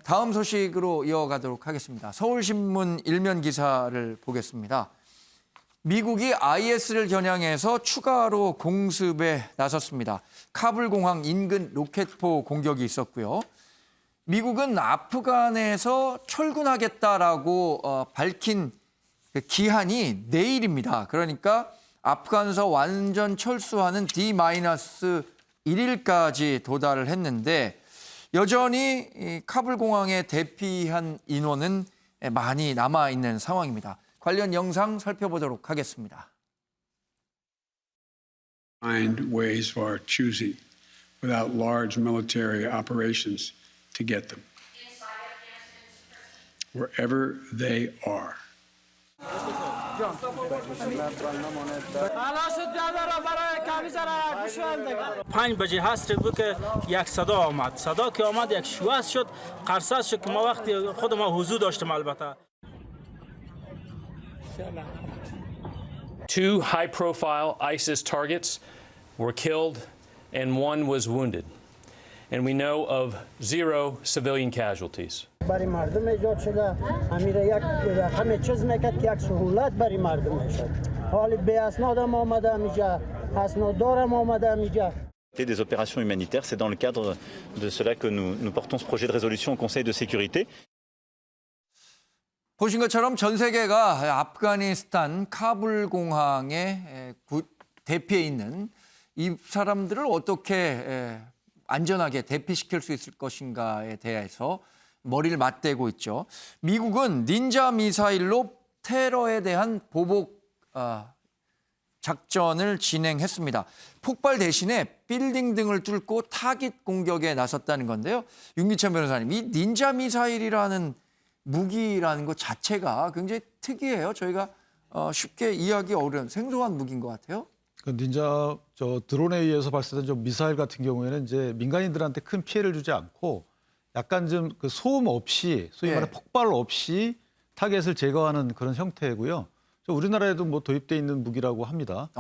다음 소식으로 이어가도록 하겠습니다. 서울신문 일면 기사를 보겠습니다. 미국이 IS를 겨냥해서 추가로 공습에 나섰습니다. 카불 공항 인근 로켓포 공격이 있었고요. 미국은 아프간에서 철군하겠다라고 밝힌 그 기한이 내일입니다. 그러니까 아프간에서 완전 철수하는 D-1일까지 도달을 했는데 여전히 이 카불 공항에 대피한 인원은 많이 남아있는 상황입니다. 관련 영상 살펴보도록 하겠습니다. Find ways for choosing without large military operations to get them wherever they are. پنج بجه هست بود که یک صدا آمد. صدا که آمد یک شواظ شد، قرصه شد که ما وقتی خود ما حضور داشتیم البته. Two high-profile ISIS targets were killed and one was wounded. And we know of 0 civilian casualties. برای مردم ایجاد شده امیر یک همه چیز میکرد که یک سهولت برای مردم میشد حالی به اسنادم آمده میجا اسناددارم آمده میجا Des opérations humanitaires, c'est dans le cadre de cela que nous portons ce projet de résolution au Conseil de sécurité. 보신 것처럼 전 세계가 아프가니스탄 카불 공항에 대피해 있는 이 사람들을 어떻게 안전하게 대피시킬 수 있을 것인가에 대해서 머리를 맞대고 있죠. 미국은 닌자 미사일로 테러에 대한 보복 작전을 진행했습니다. 폭발 대신에 빌딩 등을 뚫고 타깃 공격에 나섰다는 건데요. 윤기찬 변호사님, 이 닌자 미사일이라는 무기라는 것 자체가 굉장히 특이해요. 저희가 쉽게 이해하기 어려운 생소한 무기인 것 같아요. 그 닌자 드론에 의해서 발사된 좀 미사일 같은 경우에는 이제 민간인들한테 큰 피해를 주지 않고 약간 좀 그 소음 없이 소위 말하는 폭발 없이 타겟을 제거하는 그런 형태고요. 우리나라에도 뭐 도입돼 있는 무기라고 합니다.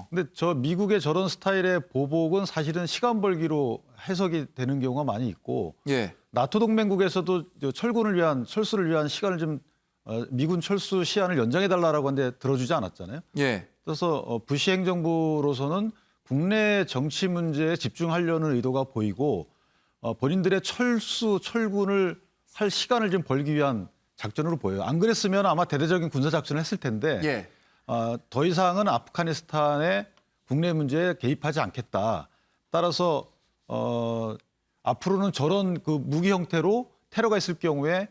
근데 미국의 저런 스타일의 보복은 사실은 시간 벌기로 해석이 되는 경우가 많이 있고 나토 동맹국에서도 철수를 위한 시간을 좀 미군 철수 시한을 연장해 달라고 하는데 들어주지 않았잖아요. 그래서 부시 행정부로서는 국내 정치 문제에 집중하려는 의도가 보이고 본인들의 철군을 할 시간을 좀 벌기 위한 작전으로 보여요. 안 그랬으면 아마 대대적인 군사 작전을 했을 텐데 더 이상은 아프가니스탄의 국내 문제에 개입하지 않겠다. 따라서 앞으로는 저런 그 무기 형태로 테러가 있을 경우에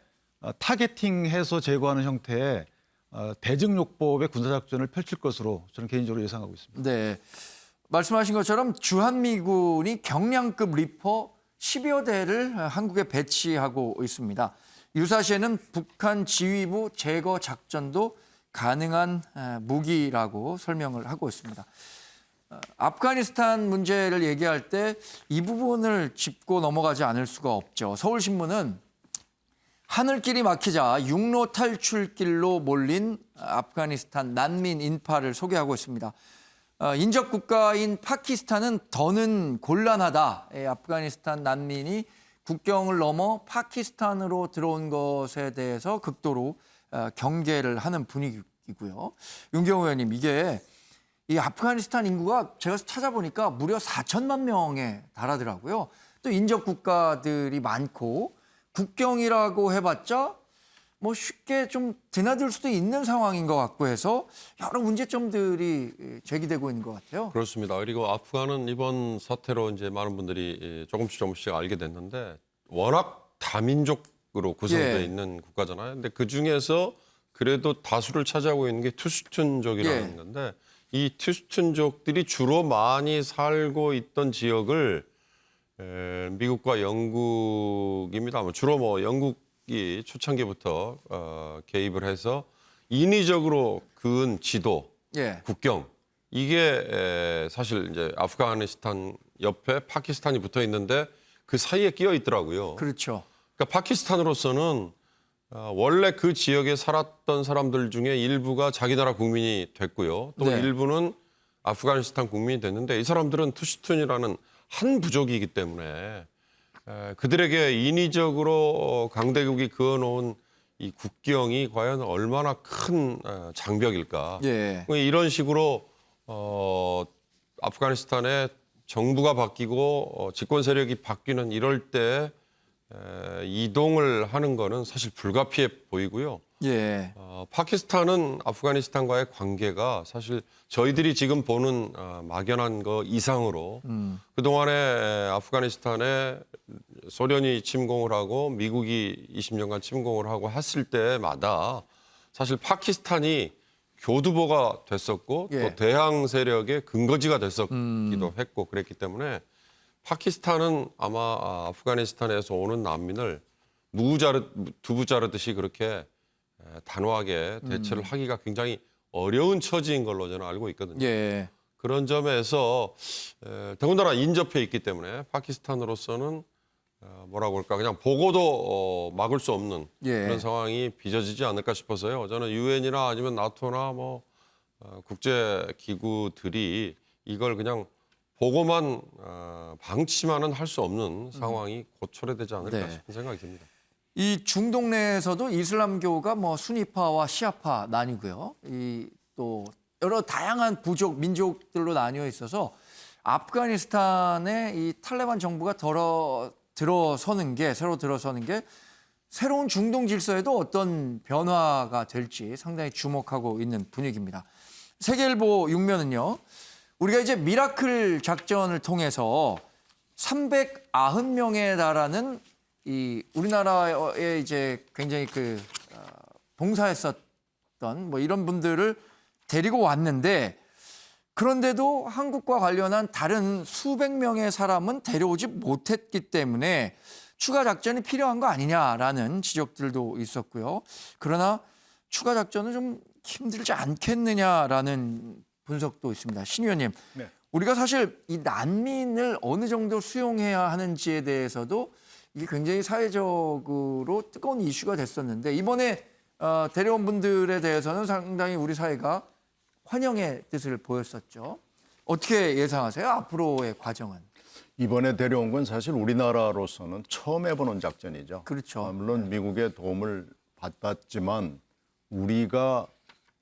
타겟팅해서 제거하는 형태의 대증요법의 군사작전을 펼칠 것으로 저는 개인적으로 예상하고 있습니다. 네, 말씀하신 것처럼 주한미군이 경량급 리퍼 10여 대를 한국에 배치하고 있습니다. 유사시에는 북한 지휘부 제거 작전도 가능한 무기라고 설명을 하고 있습니다. 아프가니스탄 문제를 얘기할 때 이 부분을 짚고 넘어가지 않을 수가 없죠. 서울신문은 하늘길이 막히자 육로 탈출길로 몰린 아프가니스탄 난민 인파를 소개하고 있습니다. 인접 국가인 파키스탄은 더는 곤란하다. 아프가니스탄 난민이 국경을 넘어 파키스탄으로 들어온 것에 대해서 극도로 경계를 하는 분위기고요. 윤경호 의원님, 이게 이 아프가니스탄 인구가 제가 찾아보니까 무려 4천만 명에 달하더라고요. 또 인접 국가들이 많고 국경이라고 해봤자 뭐 쉽게 좀 드나들 수도 있는 상황인 것 같고 해서 여러 문제점들이 제기되고 있는 것 같아요. 그렇습니다. 그리고 아프간은 이번 사태로 이제 많은 분들이 조금씩 알게 됐는데 워낙 다민족으로 구성되어 있는 국가잖아요. 근데 그 중에서 그래도 다수를 차지하고 있는 게 투슈툰족이라는 건데 이 투슈툰족들이 주로 많이 살고 있던 지역을 미국과 영국입니다. 주로 뭐 영국이 초창기부터 개입을 해서 인위적으로 그은 지도, 국경 이게 사실 이제 아프가니스탄 옆에 파키스탄이 붙어 있는데 그 사이에 끼어 있더라고요. 그렇죠. 그러니까 파키스탄으로서는 원래 그 지역에 살았던 사람들 중에 일부가 자기 나라 국민이 됐고요. 또 일부는 아프가니스탄 국민이 됐는데 이 사람들은 투슈툰이라는 한 부족이기 때문에 그들에게 인위적으로 강대국이 그어놓은 이 국경이 과연 얼마나 큰 장벽일까. 예. 이런 식으로 아프가니스탄의 정부가 바뀌고 집권 세력이 바뀌는 이럴 때 이동을 하는 거는 사실 불가피해 보이고요. 예. 파키스탄은 아프가니스탄과의 관계가 사실 저희들이 지금 보는 막연한 거 이상으로 그동안에 아프가니스탄에 소련이 침공을 하고 미국이 20년간 침공을 하고 했을 때마다 사실 파키스탄이 교두보가 됐었고 예. 또 대항 세력의 근거지가 됐었기도 했고 그랬기 때문에 파키스탄은 아마 아프가니스탄에서 오는 난민을 두부 자르듯이 그렇게 단호하게 대처를 하기가 굉장히 어려운 처지인 걸로 저는 알고 있거든요. 예. 그런 점에서 더군다나 인접해 있기 때문에 파키스탄으로서는 뭐라고 할까 그냥 보고도 막을 수 없는 예. 그런 상황이 빚어지지 않을까 싶어서요. 저는 유엔이나 아니면 나토나 뭐 국제 기구들이 이걸 그냥 보고만 방치만은 할 수 없는 상황이 곧 초래되지 않을까 네. 싶은 생각이 듭니다. 이 중동 내에서도 이슬람교가 뭐 순위파와 시아파 나뉘고요. 이 또 여러 다양한 부족 민족들로 나뉘어 있어서 아프가니스탄의 이 탈레반 정부가 새로 들어서는 게 새로운 중동 질서에도 어떤 변화가 될지 상당히 주목하고 있는 분위기입니다. 세계일보 6면은요. 우리가 이제 미라클 작전을 통해서 390명에 달하는 이 우리나라에 이제 굉장히 봉사했었던 뭐 이런 분들을 데리고 왔는데 그런데도 한국과 관련한 다른 수백 명의 사람은 데려오지 못했기 때문에 추가 작전이 필요한 거 아니냐라는 지적들도 있었고요. 그러나 추가 작전은 좀 힘들지 않겠느냐라는 분석도 있습니다. 신 의원님, 네. 우리가 사실 이 난민을 어느 정도 수용해야 하는지에 대해서도 이게 굉장히 사회적으로 뜨거운 이슈가 됐었는데 이번에 데려온 분들에 대해서는 상당히 우리 사회가 환영의 뜻을 보였었죠. 어떻게 예상하세요? 앞으로의 과정은? 이번에 데려온 건 사실 우리나라로서는 처음 해보는 작전이죠. 그렇죠. 물론 미국의 도움을 받았지만 우리가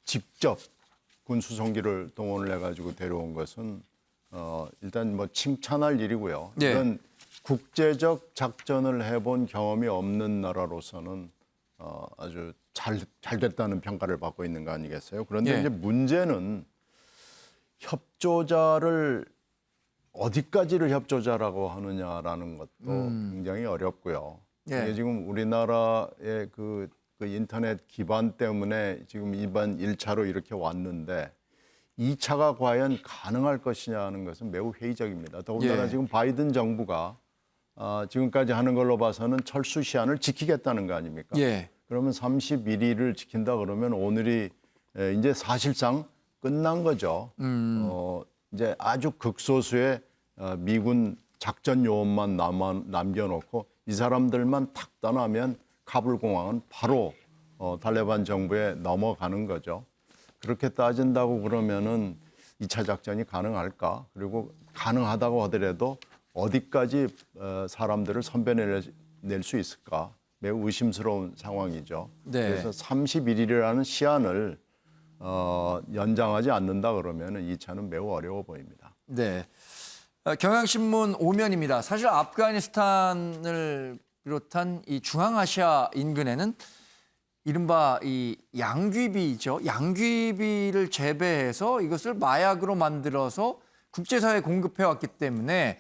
직접 군수송기를 동원을 해가지고 데려온 것은 일단 뭐 칭찬할 일이고요. 네. 이런 국제적 작전을 해본 경험이 없는 나라로서는 아주 잘 됐다는 평가를 받고 있는 거 아니겠어요? 그런데 예. 이제 문제는 협조자를 어디까지를 협조자라고 하느냐라는 것도 굉장히 어렵고요. 예. 이게 지금 우리나라의 그 인터넷 기반 때문에 지금 이번 1차로 이렇게 왔는데 2차가 과연 가능할 것이냐는 것은 매우 회의적입니다. 더군다나 예. 지금 바이든 정부가 지금까지 하는 걸로 봐서는 철수 시한을 지키겠다는 거 아닙니까? 예. 그러면 31일을 지킨다 그러면 오늘이 이제 사실상 끝난 거죠. 이제 아주 극소수의 미군 작전 요원만 남겨놓고 이 사람들만 탁 떠나면 카불 공항은 바로 탈레반 정부에 넘어가는 거죠. 그렇게 따진다고 그러면은 2차 작전이 가능할까? 그리고 가능하다고 하더라도 어디까지 사람들을 선배낼 수 있을까? 매우 의심스러운 상황이죠. 네. 그래서 31일이라는 시한을 연장하지 않는다 그러면은 2차는 매우 어려워 보입니다. 네. 경향신문 5면입니다. 사실 아프가니스탄을 비롯한 이 중앙아시아 인근에는 이른바 이 양귀비죠. 양귀비를 재배해서 이것을 마약으로 만들어서 국제사회에 공급해왔기 때문에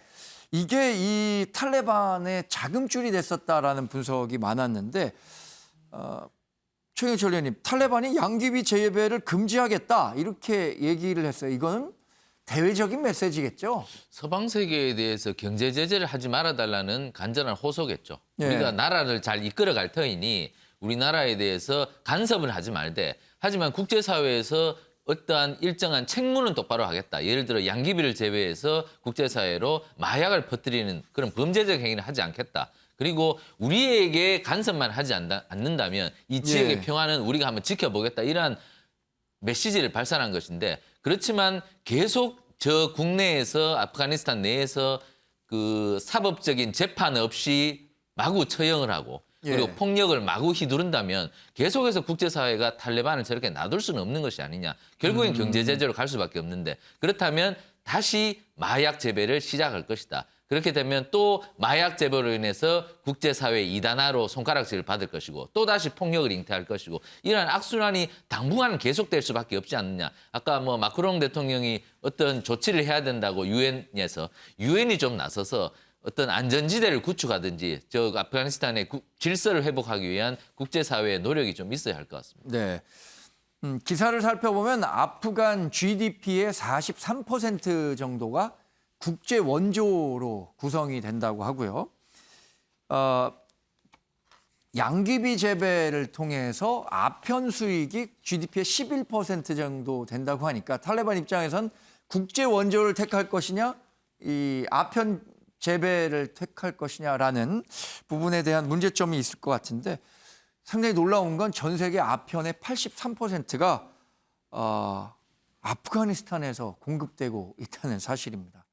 이게 이 탈레반의 자금줄이 됐었다라는 분석이 많았는데 최영철 의원님, 탈레반이 양귀비 재배를 금지하겠다 이렇게 얘기를 했어요. 이거는 대외적인 메시지겠죠. 서방 세계에 대해서 경제 제재를 하지 말아달라는 간절한 호소겠죠. 예. 우리가 나라를 잘 이끌어갈 터이니 우리나라에 대해서 간섭을 하지 말되 하지만 국제사회에서 어떠한 일정한 책무는 똑바로 하겠다. 예를 들어 양귀비를 제외해서 국제사회로 마약을 퍼뜨리는 그런 범죄적 행위를 하지 않겠다. 그리고 우리에게 간섭만 하지 않는다면 이 지역의 예. 평화는 우리가 한번 지켜보겠다. 이러한 메시지를 발산한 것인데 그렇지만 계속 저 국내에서 아프가니스탄 내에서 그 사법적인 재판 없이 마구 처형을 하고 그리고 예. 폭력을 마구 휘두른다면 계속해서 국제사회가 탈레반을 저렇게 놔둘 수는 없는 것이 아니냐. 결국엔 경제 제재로 갈 수밖에 없는데 그렇다면 다시 마약 재배를 시작할 것이다. 그렇게 되면 또 마약 재배로 인해서 국제사회 이단화로 손가락질을 받을 것이고 또다시 폭력을 잉태할 것이고 이러한 악순환이 당분간 계속될 수밖에 없지 않느냐. 아까 뭐 마크롱 대통령이 어떤 조치를 해야 된다고 유엔에서 유엔이 좀 나서서 어떤 안전지대를 구축하든지 저 아프가니스탄의 질서를 회복하기 위한 국제사회의 노력이 좀 있어야 할 것 같습니다. 네. 기사를 살펴보면 아프간 GDP의 43% 정도가 국제 원조로 구성이 된다고 하고요. 양귀비 재배를 통해서 아편 수익이 GDP의 11% 정도 된다고 하니까 탈레반 입장에선 국제 원조를 택할 것이냐, 이 아편 재배를 택할 것이냐라는 부분에 대한 문제점이 있을 것 같은데 상당히 놀라운 건 전 세계 아편의 83%가 아프가니스탄에서 공급되고 있다는 사실입니다.